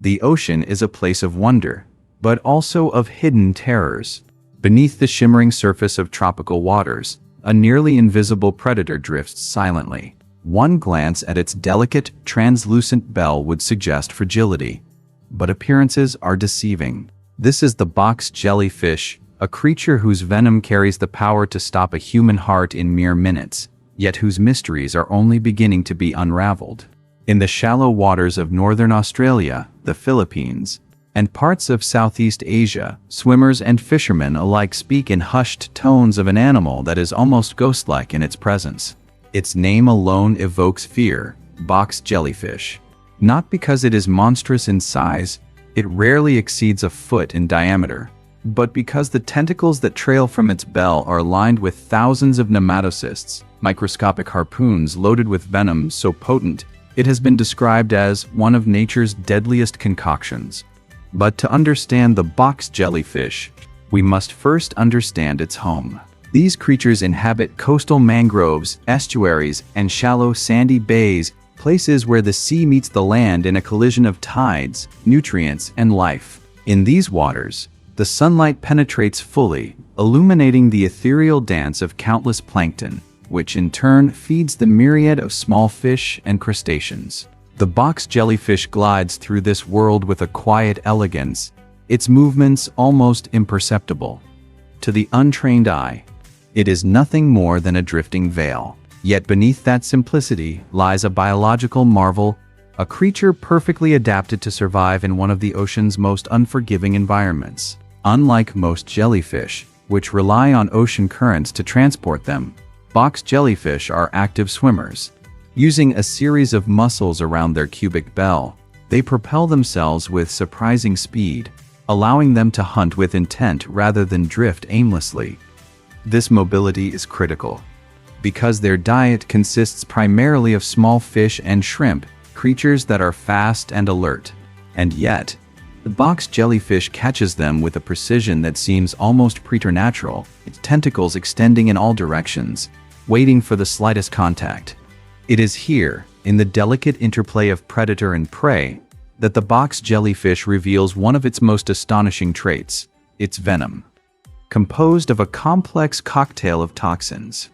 The ocean is a place of wonder, but also of hidden terrors. Beneath the shimmering surface of tropical waters, a nearly invisible predator drifts silently. One glance at its delicate, translucent bell would suggest fragility. But appearances are deceiving. This is the box jellyfish, a creature whose venom carries the power to stop a human heart in mere minutes, yet whose mysteries are only beginning to be unraveled. In the shallow waters of northern Australia, the Philippines, and parts of Southeast Asia, swimmers and fishermen alike speak in hushed tones of an animal that is almost ghost-like in its presence. Its name alone evokes fear: box jellyfish. Not because it is monstrous in size, it rarely exceeds a foot in diameter, but because the tentacles that trail from its bell are lined with thousands of nematocysts, microscopic harpoons loaded with venom so potent it has been described as one of nature's deadliest concoctions. But to understand the box jellyfish, we must first understand its home. These creatures inhabit coastal mangroves, estuaries, and shallow sandy bays, places where the sea meets the land in a collision of tides, nutrients, and life. In these waters, the sunlight penetrates fully, illuminating the ethereal dance of countless plankton, which in turn feeds the myriad of small fish and crustaceans. The box jellyfish glides through this world with a quiet elegance, its movements almost imperceptible. To the untrained eye, it is nothing more than a drifting veil. Yet beneath that simplicity lies a biological marvel, a creature perfectly adapted to survive in one of the ocean's most unforgiving environments. Unlike most jellyfish, which rely on ocean currents to transport them, box jellyfish are active swimmers. Using a series of muscles around their cubic bell, they propel themselves with surprising speed, allowing them to hunt with intent rather than drift aimlessly. This mobility is critical, because their diet consists primarily of small fish and shrimp, creatures that are fast and alert. And yet, the box jellyfish catches them with a precision that seems almost preternatural, its tentacles extending in all directions, waiting for the slightest contact. It is here, in the delicate interplay of predator and prey, that the box jellyfish reveals one of its most astonishing traits: its venom. Composed of a complex cocktail of toxins,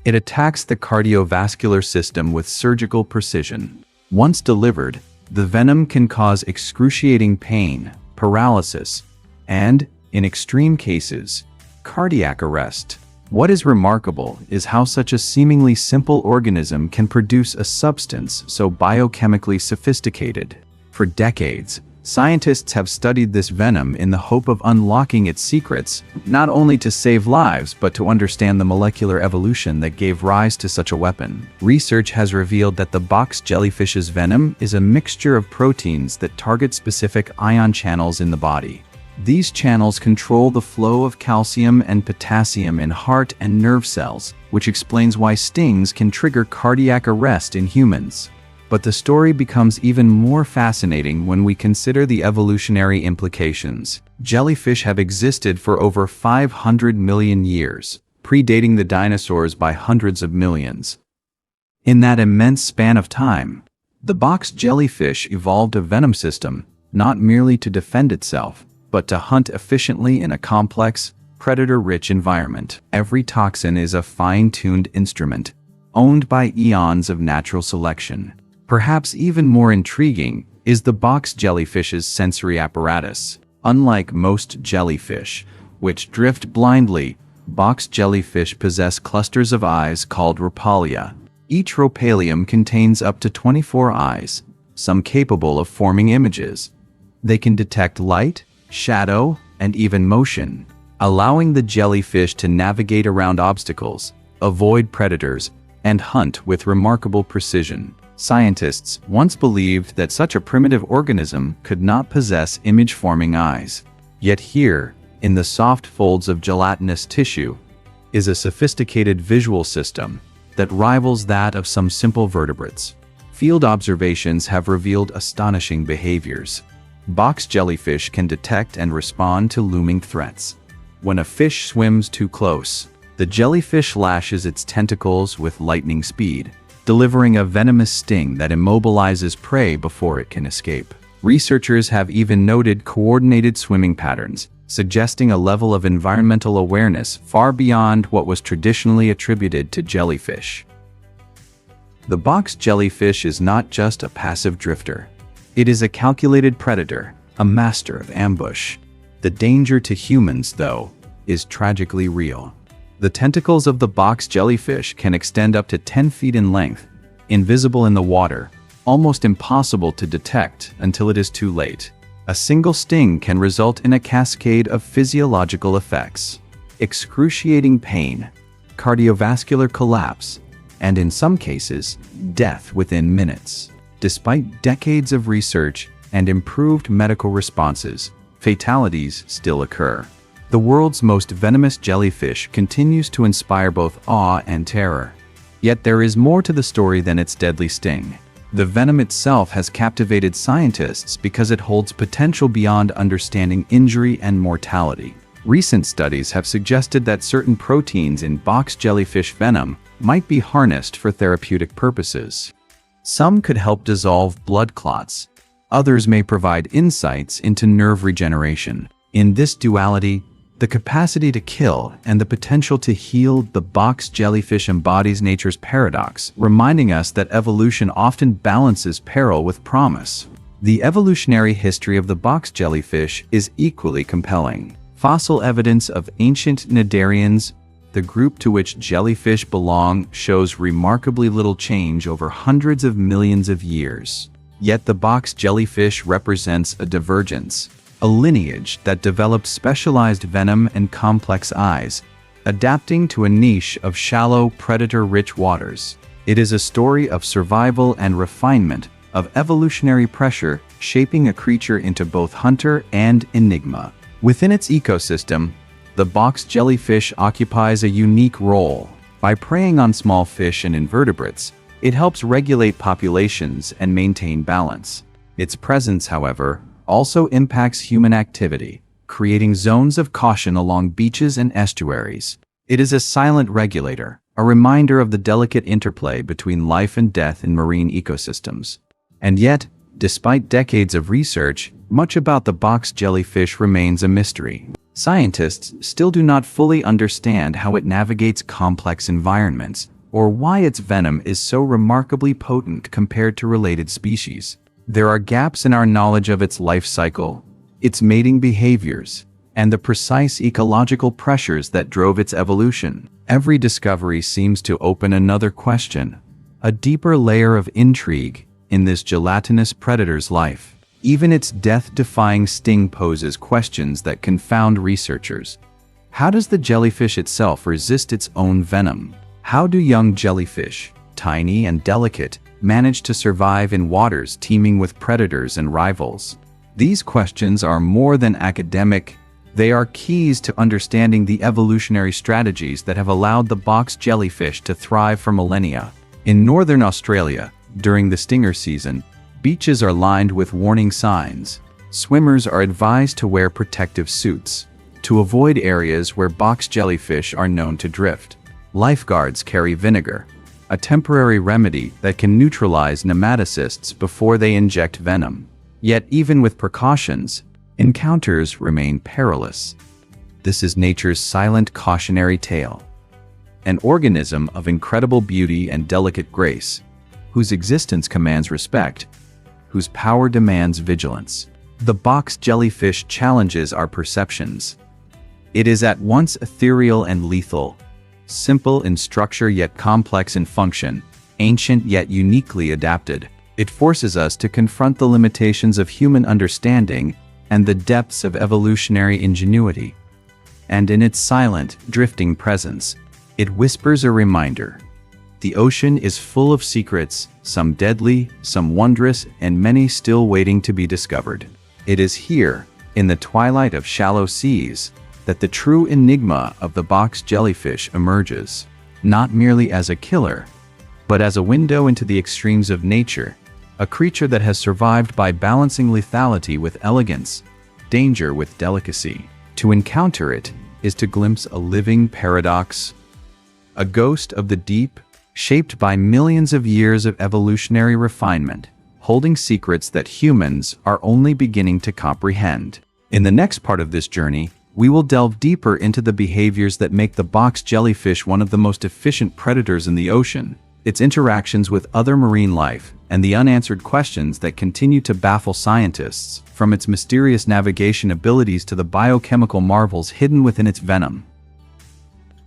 it attacks the cardiovascular system with surgical precision. Once delivered, the venom can cause excruciating pain, paralysis, and, in extreme cases, cardiac arrest. What is remarkable is how such a seemingly simple organism can produce a substance so biochemically sophisticated. For decades, scientists have studied this venom in the hope of unlocking its secrets, not only to save lives but to understand the molecular evolution that gave rise to such a weapon. Research has revealed that the box jellyfish's venom is a mixture of proteins that target specific ion channels in the body. These channels control the flow of calcium and potassium in heart and nerve cells, which explains why stings can trigger cardiac arrest in humans. But the story becomes even more fascinating when we consider the evolutionary implications. Jellyfish have existed for over 500 million years, predating the dinosaurs by hundreds of millions. In that immense span of time, the box jellyfish evolved a venom system, not merely to defend itself, but to hunt efficiently in a complex, predator-rich environment. Every toxin is a fine-tuned instrument, owned by eons of natural selection. Perhaps even more intriguing is the box jellyfish's sensory apparatus. Unlike most jellyfish, which drift blindly, box jellyfish possess clusters of eyes called rhopalia. Each rhopalium contains up to 24 eyes, some capable of forming images. They can detect light, shadow, and even motion, allowing the jellyfish to navigate around obstacles, avoid predators, and hunt with remarkable precision. Scientists once believed that such a primitive organism could not possess image-forming eyes. Yet here, in the soft folds of gelatinous tissue, is a sophisticated visual system that rivals that of some simple vertebrates. Field observations have revealed astonishing behaviors. Box jellyfish can detect and respond to looming threats. When a fish swims too close, the jellyfish lashes its tentacles with lightning speed, delivering a venomous sting that immobilizes prey before it can escape. Researchers have even noted coordinated swimming patterns, suggesting a level of environmental awareness far beyond what was traditionally attributed to jellyfish. The box jellyfish is not just a passive drifter. It is a calculated predator, a master of ambush. The danger to humans, though, is tragically real. The tentacles of the box jellyfish can extend up to 10 feet in length, invisible in the water, almost impossible to detect until it is too late. A single sting can result in a cascade of physiological effects: excruciating pain, cardiovascular collapse, and in some cases, death within minutes. Despite decades of research and improved medical responses, fatalities still occur. The world's most venomous jellyfish continues to inspire both awe and terror. Yet there is more to the story than its deadly sting. The venom itself has captivated scientists because it holds potential beyond understanding injury and mortality. Recent studies have suggested that certain proteins in box jellyfish venom might be harnessed for therapeutic purposes. Some could help dissolve blood clots. Others may provide insights into nerve regeneration. In this duality, the capacity to kill and the potential to heal, the box jellyfish embodies nature's paradox, reminding us that evolution often balances peril with promise. The evolutionary history of the box jellyfish is equally compelling. Fossil evidence of ancient cnidarians, the group to which jellyfish belong, shows remarkably little change over hundreds of millions of years. Yet the box jellyfish represents a divergence, a lineage that developed specialized venom and complex eyes, adapting to a niche of shallow, predator-rich waters. It is a story of survival and refinement, of evolutionary pressure shaping a creature into both hunter and enigma. Within its ecosystem, the box jellyfish occupies a unique role. By preying on small fish and invertebrates, it helps regulate populations and maintain balance. Its presence, however, also impacts human activity, creating zones of caution along beaches and estuaries. It is a silent regulator, a reminder of the delicate interplay between life and death in marine ecosystems. And yet, despite decades of research, much about the box jellyfish remains a mystery. Scientists still do not fully understand how it navigates complex environments, or why its venom is so remarkably potent compared to related species. There are gaps in our knowledge of its life cycle, its mating behaviors, and the precise ecological pressures that drove its evolution. Every discovery seems to open another question, a deeper layer of intrigue in this gelatinous predator's life. Even its death-defying sting poses questions that confound researchers. How does the jellyfish itself resist its own venom? How do young jellyfish, tiny and delicate, manage to survive in waters teeming with predators and rivals? These questions are more than academic. They are keys to understanding the evolutionary strategies that have allowed the box jellyfish to thrive for millennia. In northern Australia, during the stinger season, beaches are lined with warning signs. Swimmers are advised to wear protective suits to avoid areas where box jellyfish are known to drift. Lifeguards carry vinegar, a temporary remedy that can neutralize nematocysts before they inject venom. Yet even with precautions, encounters remain perilous. This is nature's silent cautionary tale. An organism of incredible beauty and delicate grace, whose existence commands respect, whose power demands vigilance. The box jellyfish challenges our perceptions. It is at once ethereal and lethal, simple in structure yet complex in function, ancient yet uniquely adapted. It forces us to confront the limitations of human understanding and the depths of evolutionary ingenuity. And in its silent, drifting presence, it whispers a reminder. The ocean is full of secrets, some deadly, some wondrous, and many still waiting to be discovered. It is here, in the twilight of shallow seas, that the true enigma of the box jellyfish emerges, not merely as a killer, but as a window into the extremes of nature, a creature that has survived by balancing lethality with elegance, danger with delicacy. To encounter it is to glimpse a living paradox, a ghost of the deep, shaped by millions of years of evolutionary refinement, holding secrets that humans are only beginning to comprehend. In the next part of this journey, we will delve deeper into the behaviors that make the box jellyfish one of the most efficient predators in the ocean, its interactions with other marine life, and the unanswered questions that continue to baffle scientists, from its mysterious navigation abilities to the biochemical marvels hidden within its venom.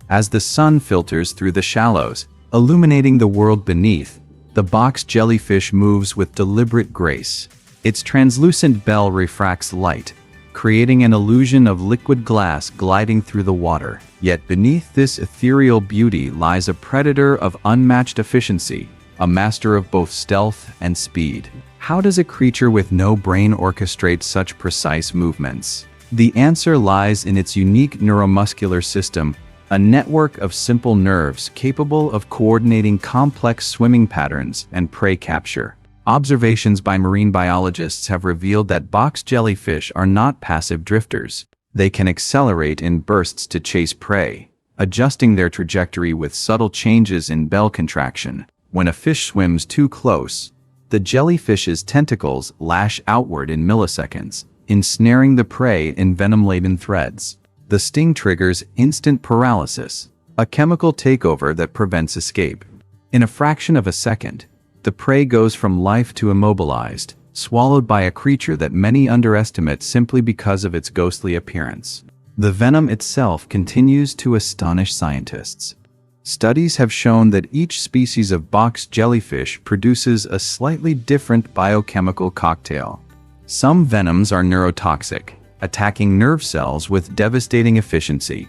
As the sun filters through the shallows, illuminating the world beneath, the box jellyfish moves with deliberate grace. Its translucent bell refracts light, creating an illusion of liquid glass gliding through the water. Yet beneath this ethereal beauty lies a predator of unmatched efficiency, a master of both stealth and speed. How does a creature with no brain orchestrate such precise movements? The answer lies in its unique neuromuscular system, a network of simple nerves capable of coordinating complex swimming patterns and prey capture. Observations by marine biologists have revealed that box jellyfish are not passive drifters. They can accelerate in bursts to chase prey, adjusting their trajectory with subtle changes in bell contraction. When a fish swims too close, the jellyfish's tentacles lash outward in milliseconds, ensnaring the prey in venom-laden threads. The sting triggers instant paralysis, a chemical takeover that prevents escape. In a fraction of a second, the prey goes from life to immobilized, swallowed by a creature that many underestimate simply because of its ghostly appearance. The venom itself continues to astonish scientists. Studies have shown that each species of box jellyfish produces a slightly different biochemical cocktail. Some venoms are neurotoxic, attacking nerve cells with devastating efficiency.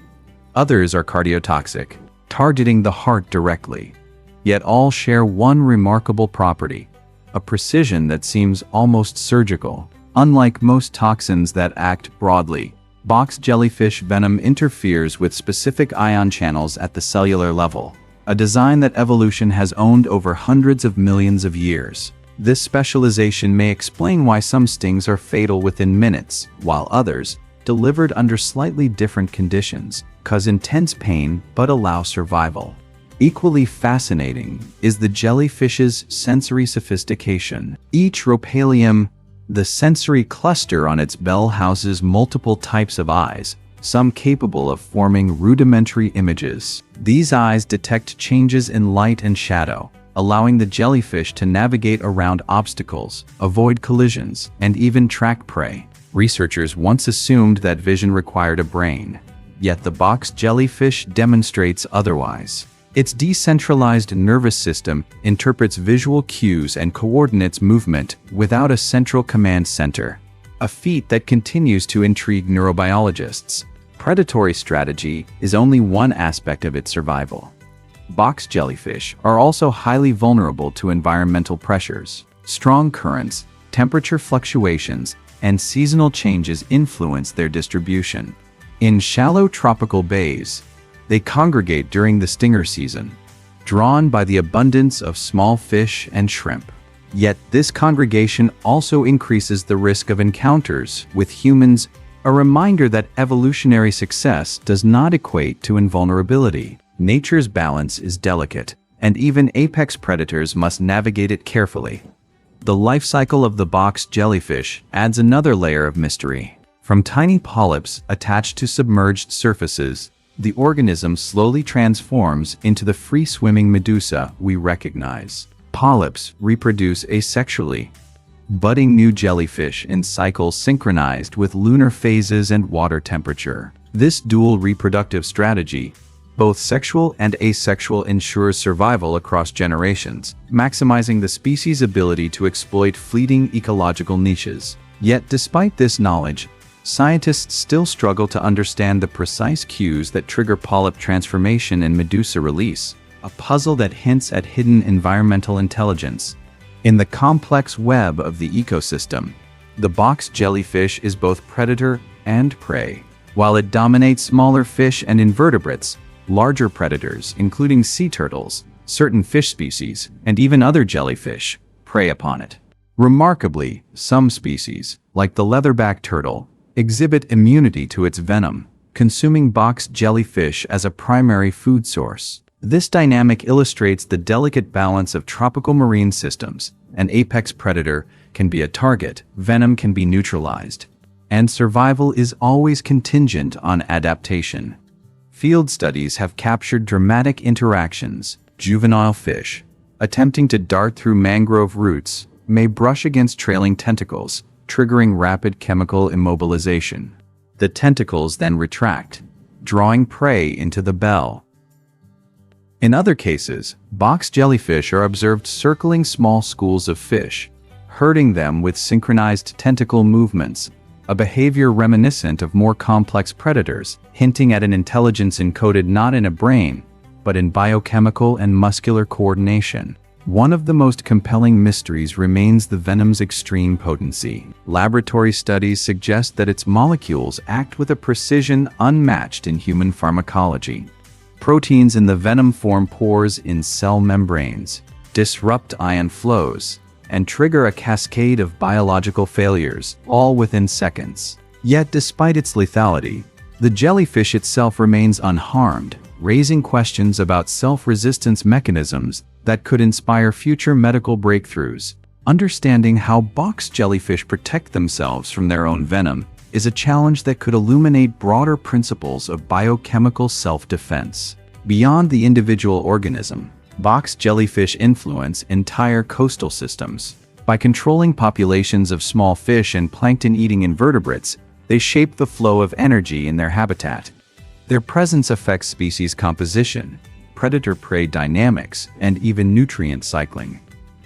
Others are cardiotoxic, targeting the heart directly. Yet all share one remarkable property, a precision that seems almost surgical. Unlike most toxins that act broadly, box jellyfish venom interferes with specific ion channels at the cellular level, a design that evolution has owned over hundreds of millions of years. This specialization may explain why some stings are fatal within minutes, while others, delivered under slightly different conditions, cause intense pain but allow survival. Equally fascinating is the jellyfish's sensory sophistication. Each rhopalium, the sensory cluster on its bell, houses multiple types of eyes, some capable of forming rudimentary images. These eyes detect changes in light and shadow, allowing the jellyfish to navigate around obstacles, avoid collisions, and even track prey. Researchers once assumed that vision required a brain, yet the box jellyfish demonstrates otherwise. Its decentralized nervous system interprets visual cues and coordinates movement without a central command center, a feat that continues to intrigue neurobiologists. Predatory strategy is only one aspect of its survival. Box jellyfish are also highly vulnerable to environmental pressures. Strong currents, temperature fluctuations, and seasonal changes influence their distribution. In shallow tropical bays, they congregate during the stinger season, drawn by the abundance of small fish and shrimp. Yet this congregation also increases the risk of encounters with humans, a reminder that evolutionary success does not equate to invulnerability. Nature's balance is delicate, and even apex predators must navigate it carefully. The life cycle of the box jellyfish adds another layer of mystery. From tiny polyps attached to submerged surfaces, the organism slowly transforms into the free-swimming medusa we recognize. Polyps reproduce asexually, budding new jellyfish in cycles synchronized with lunar phases and water temperature. This dual reproductive strategy, both sexual and asexual, ensures survival across generations, maximizing the species' ability to exploit fleeting ecological niches. Yet despite this knowledge, scientists still struggle to understand the precise cues that trigger polyp transformation and medusa release, a puzzle that hints at hidden environmental intelligence. In the complex web of the ecosystem, the box jellyfish is both predator and prey. While it dominates smaller fish and invertebrates, larger predators, including sea turtles, certain fish species, and even other jellyfish, prey upon it. Remarkably, some species, like the leatherback turtle, exhibit immunity to its venom, consuming box jellyfish as a primary food source. This dynamic illustrates the delicate balance of tropical marine systems an apex predator can be a target, venom can be neutralized, and survival is always contingent on adaptation. Field studies have captured dramatic interactions. Juvenile fish, attempting to dart through mangrove roots, may brush against trailing tentacles, triggering rapid chemical immobilization. The tentacles then retract, drawing prey into the bell. In other cases, box jellyfish are observed circling small schools of fish, herding them with synchronized tentacle movements, a behavior reminiscent of more complex predators, hinting at an intelligence encoded not in a brain, but in biochemical and muscular coordination. One of the most compelling mysteries remains the venom's extreme potency. Laboratory studies suggest that its molecules act with a precision unmatched in human pharmacology. Proteins in the venom form pores in cell membranes, disrupt ion flows, and trigger a cascade of biological failures, all within seconds. Yet despite its lethality, the jellyfish itself remains unharmed, raising questions about self-resistance mechanisms that could inspire future medical breakthroughs. Understanding how box jellyfish protect themselves from their own venom is a challenge that could illuminate broader principles of biochemical self-defense. Beyond the individual organism, box jellyfish influence entire coastal systems. By controlling populations of small fish and plankton-eating invertebrates, they shape the flow of energy in their habitat. Their presence affects species composition, predator-prey dynamics, and even nutrient cycling.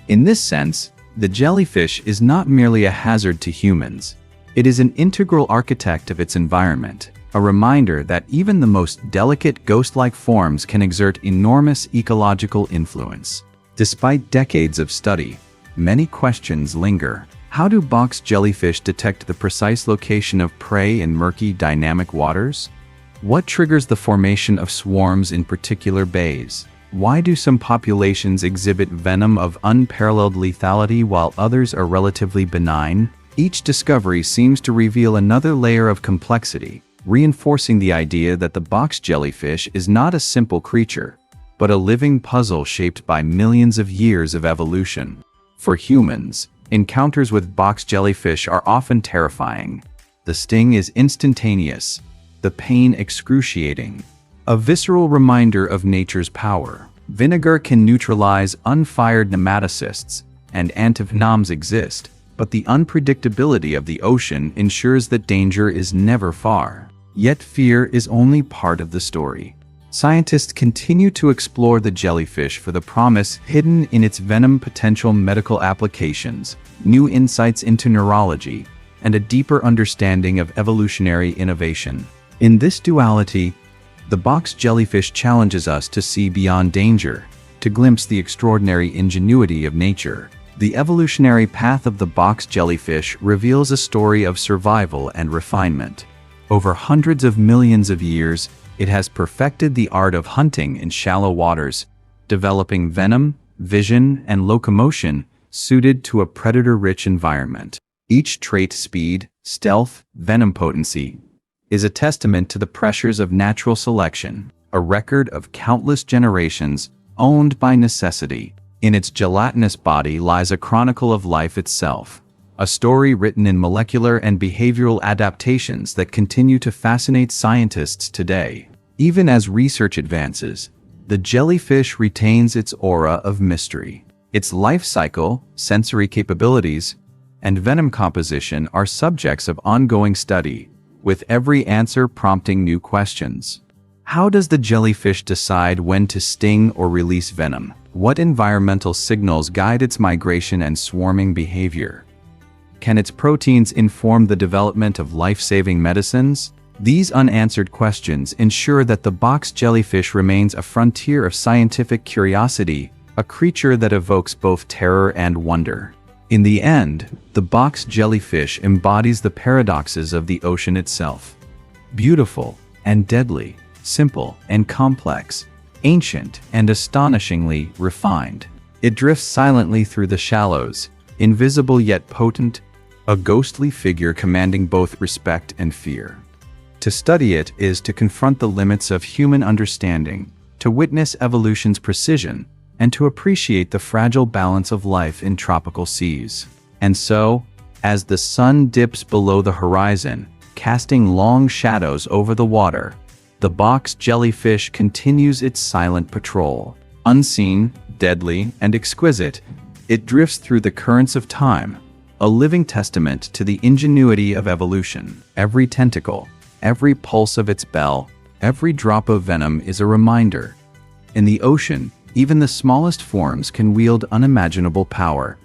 In this sense, the jellyfish is not merely a hazard to humans. It is an integral architect of its environment, a reminder that even the most delicate ghost-like forms can exert enormous ecological influence. Despite decades of study, many questions linger. How do box jellyfish detect the precise location of prey in murky, dynamic waters? What triggers the formation of swarms in particular bays? Why do some populations exhibit venom of unparalleled lethality while others are relatively benign? Each discovery seems to reveal another layer of complexity, reinforcing the idea that the box jellyfish is not a simple creature, but a living puzzle shaped by millions of years of evolution. For humans, encounters with box jellyfish are often terrifying. The sting is instantaneous, the pain excruciating, a visceral reminder of nature's power. Vinegar can neutralize unfired nematocysts, and antivenoms exist, but the unpredictability of the ocean ensures that danger is never far. Yet fear is only part of the story. Scientists continue to explore the jellyfish for the promise hidden in its venom, potential medical applications, new insights into neurology, and a deeper understanding of evolutionary innovation. In this duality, the box jellyfish challenges us to see beyond danger, to glimpse the extraordinary ingenuity of nature. The evolutionary path of the box jellyfish reveals a story of survival and refinement. Over hundreds of millions of years, it has perfected the art of hunting in shallow waters, developing venom, vision, and locomotion suited to a predator-rich environment. Each trait, speed, stealth, venom potency, is a testament to the pressures of natural selection, a record of countless generations owned by necessity. In its gelatinous body lies a chronicle of life itself, a story written in molecular and behavioral adaptations that continue to fascinate scientists today. Even as research advances, the jellyfish retains its aura of mystery. Its life cycle, sensory capabilities, and venom composition are subjects of ongoing study, with every answer prompting new questions. How does the jellyfish decide when to sting or release venom? What environmental signals guide its migration and swarming behavior? Can its proteins inform the development of life-saving medicines? These unanswered questions ensure that the box jellyfish remains a frontier of scientific curiosity, a creature that evokes both terror and wonder. In the end, the box jellyfish embodies the paradoxes of the ocean itself. Beautiful and deadly, simple and complex, ancient and astonishingly refined. It drifts silently through the shallows, invisible yet potent, a ghostly figure commanding both respect and fear. To study it is to confront the limits of human understanding, to witness evolution's precision, and to appreciate the fragile balance of life in tropical seas. And so, as the sun dips below the horizon, casting long shadows over the water, the box jellyfish continues its silent patrol. Unseen, deadly, and exquisite, it drifts through the currents of time, a living testament to the ingenuity of evolution. Every tentacle, every pulse of its bell, every drop of venom is a reminder. In the ocean, even the smallest forms can wield unimaginable power.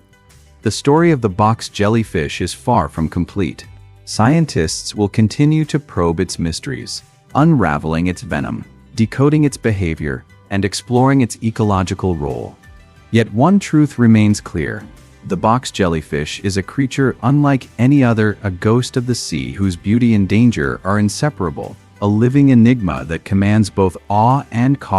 The story of the box jellyfish is far from complete. Scientists will continue to probe its mysteries, unraveling its venom, decoding its behavior, and exploring its ecological role. Yet one truth remains clear. The box jellyfish is a creature unlike any other, a ghost of the sea whose beauty and danger are inseparable, a living enigma that commands both awe and caution.